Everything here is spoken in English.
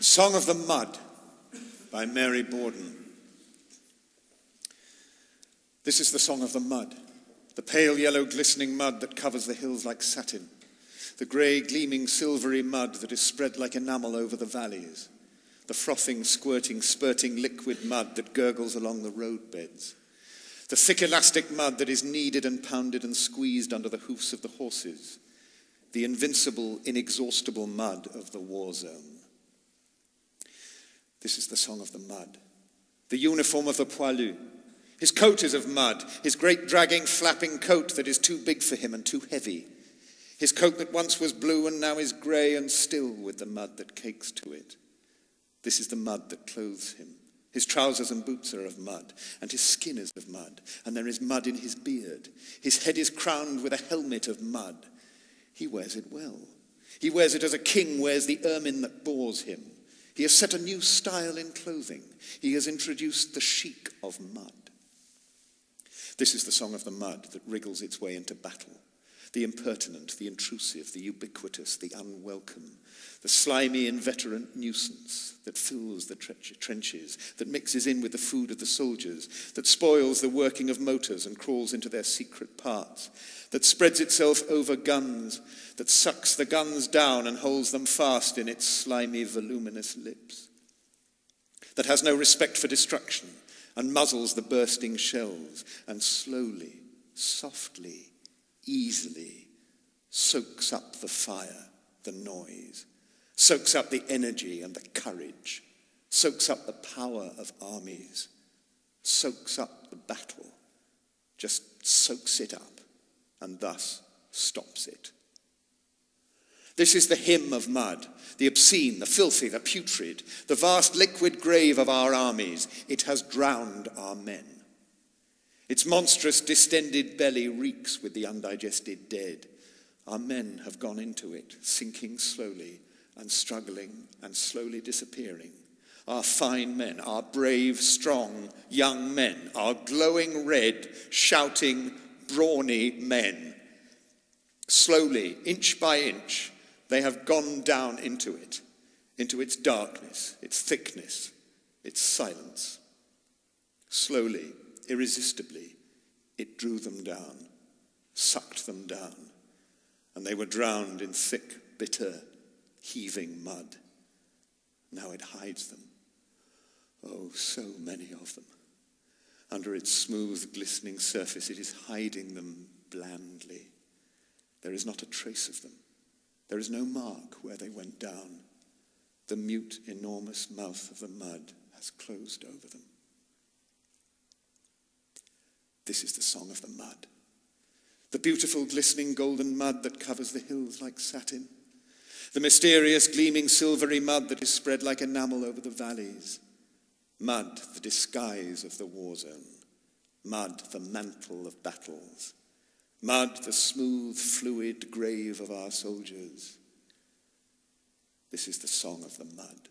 Song of the Mud by Mary Borden. This is the song of the mud, the pale yellow glistening mud that covers the hills like satin, the grey gleaming silvery mud that is spread like enamel over the valleys, the frothing, squirting, spurting liquid mud that gurgles along the roadbeds, the thick elastic mud that is kneaded and pounded and squeezed under the hoofs of the horses, the invincible, inexhaustible mud of the war zone. This is the song of the mud, the uniform of the poilu. His coat is of mud, his great dragging, flapping coat that is too big for him and too heavy. His coat that once was blue and now is grey and still with the mud that cakes to it. This is the mud that clothes him. His trousers and boots are of mud, and his skin is of mud, and there is mud in his beard. His head is crowned with a helmet of mud. He wears it well. He wears it as a king wears the ermine that bores him. He has set a new style in clothing. He has introduced the chic of mud. This is the song of the mud that wriggles its way into battle. The impertinent, the intrusive, the ubiquitous, the unwelcome, the slimy, inveterate nuisance that fills the trenches, that mixes in with the food of the soldiers, that spoils the working of motors and crawls into their secret parts, that spreads itself over guns, that sucks the guns down and holds them fast in its slimy, voluminous lips, that has no respect for destruction and muzzles the bursting shells and slowly, softly, easily soaks up the fire, the noise, soaks up the energy and the courage, soaks up the power of armies, soaks up the battle, just soaks it up and thus stops it. This is the hymn of mud, the obscene, the filthy, the putrid, the vast liquid grave of our armies. It has drowned our men. Its monstrous distended belly reeks with the undigested dead. Our men have gone into it, sinking slowly and struggling and slowly disappearing. Our fine men, our brave, strong, young men, our glowing red, shouting, brawny men. Slowly, inch by inch, they have gone down into it, into its darkness, its thickness, its silence. Slowly, irresistibly, it drew them down, sucked them down, and they were drowned in thick, bitter, heaving mud. Now it hides them. Oh, so many of them. Under its smooth, glistening surface, it is hiding them blandly. There is not a trace of them. There is no mark where they went down. The mute, enormous mouth of the mud has closed over them. This is the song of the mud. The beautiful, glistening, golden mud that covers the hills like satin. The mysterious, gleaming, silvery mud that is spread like enamel over the valleys. Mud, the disguise of the war zone. Mud, the mantle of battles. Mud, the smooth, fluid grave of our soldiers. This is the song of the mud.